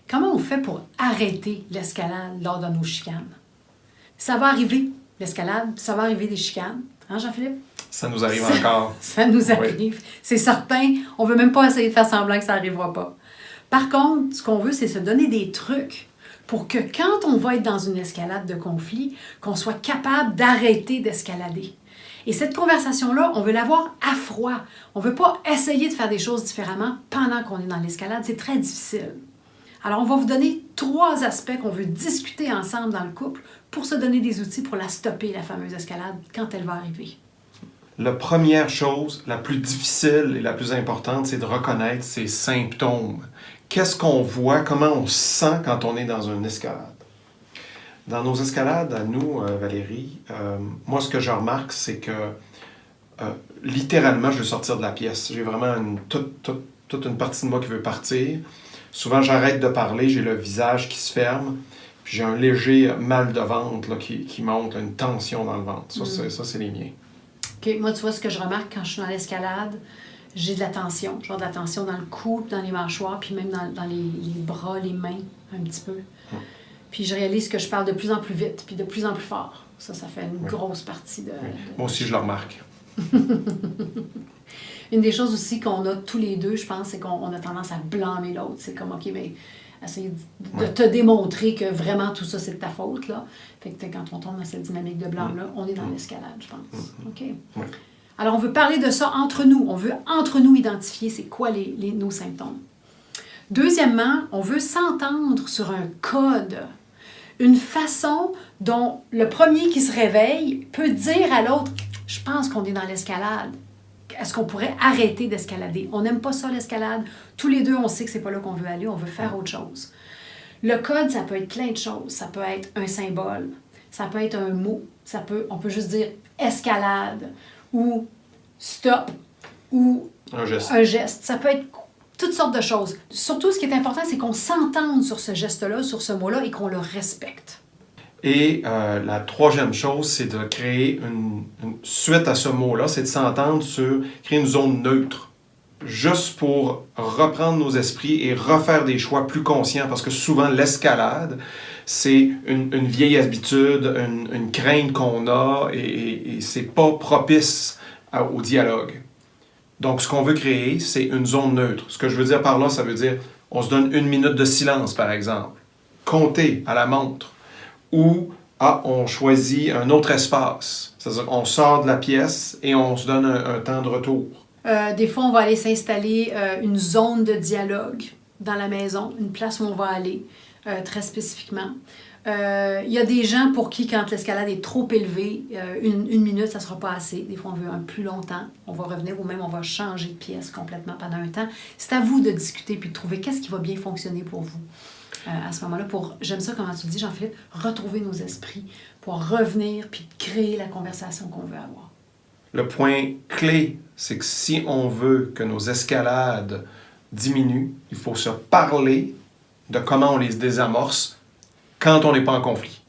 Comment on fait pour arrêter l'escalade lors de nos chicanes? Ça va arriver, l'escalade, ça va arriver des chicanes. Hein, Jean-Philippe? Ça nous arrive encore. Ça nous arrive. Oui. C'est certain. On ne veut même pas essayer de faire semblant que ça n'arrivera pas. Par contre, ce qu'on veut, c'est se donner des trucs pour que quand on va être dans une escalade de conflit, qu'on soit capable d'arrêter d'escalader. Et cette conversation-là, on veut l'avoir à froid. On ne veut pas essayer de faire des choses différemment pendant qu'on est dans l'escalade. C'est très difficile. Alors, on va vous donner 3 aspects qu'on veut discuter ensemble dans le couple pour se donner des outils pour la stopper, la fameuse escalade, quand elle va arriver. La première chose, la plus difficile et la plus importante, c'est de reconnaître ces symptômes. Qu'est-ce qu'on voit, comment on se sent quand on est dans une escalade? Dans nos escalades, à nous, Valérie, moi, ce que je remarque, c'est que littéralement, je veux sortir de la pièce. J'ai vraiment toute une partie de moi qui veut partir. Souvent, j'arrête de parler, j'ai le visage qui se ferme, puis j'ai un léger mal de ventre là, qui monte, là, une tension dans le ventre. Ça, c'est les miens. OK. Moi, tu vois, ce que je remarque quand je suis dans l'escalade, j'ai de la tension. Genre de la tension dans le cou, dans les mâchoires, puis même dans les bras, les mains, un petit peu. Puis je réalise que je parle de plus en plus vite, puis de plus en plus fort. Ça fait une grosse partie de... Moi aussi, je le remarque. Une des choses aussi qu'on a tous les deux, je pense, c'est qu'on a tendance à blâmer l'autre. C'est comme, OK, mais essayer de te démontrer que vraiment tout ça, c'est de ta faute, là. Fait que quand on tombe dans cette dynamique de blâme-là, on est dans l'escalade, je pense. OK? Alors, on veut parler de ça entre nous. On veut, entre nous, identifier c'est quoi nos symptômes. Deuxièmement, on veut s'entendre sur un code. Une façon dont le premier qui se réveille peut dire à l'autre, je pense qu'on est dans l'escalade. Est-ce qu'on pourrait arrêter d'escalader? On n'aime pas ça, l'escalade. Tous les deux, on sait que c'est pas là qu'on veut aller, on veut faire autre chose. Le code, ça peut être plein de choses. Ça peut être un symbole, ça peut être un mot, on peut juste dire escalade ou stop ou un geste. Ça peut être toutes sortes de choses. Surtout, ce qui est important, c'est qu'on s'entende sur ce geste-là, sur ce mot-là et qu'on le respecte. Et la troisième chose, c'est de créer une suite à ce mot-là, c'est de s'entendre sur créer une zone neutre, juste pour reprendre nos esprits et refaire des choix plus conscients, parce que souvent l'escalade, c'est une vieille habitude, une crainte qu'on a et c'est pas propice au dialogue. Donc, ce qu'on veut créer, c'est une zone neutre. Ce que je veux dire par là, ça veut dire, on se donne 1 minute de silence, par exemple. Compter à la montre. Ou, on choisit un autre espace. C'est-à-dire qu'on sort de la pièce et on se donne un temps de retour. Des fois, on va aller s'installer une zone de dialogue dans la maison, une place où on va aller, très spécifiquement. Il y a des gens pour qui, quand l'escalade est trop élevée, une minute, ça ne sera pas assez. Des fois, on veut un plus longtemps. On va revenir ou même on va changer de pièce complètement pendant un temps. C'est à vous de discuter puis de trouver qu'est-ce qui va bien fonctionner pour vous à ce moment-là. J'aime ça, comment tu le dis, Jean-Philippe, retrouver nos esprits pour revenir puis créer la conversation qu'on veut avoir. Le point clé, c'est que si on veut que nos escalades diminuent, il faut se parler de comment on les désamorce quand on n'est pas en conflit.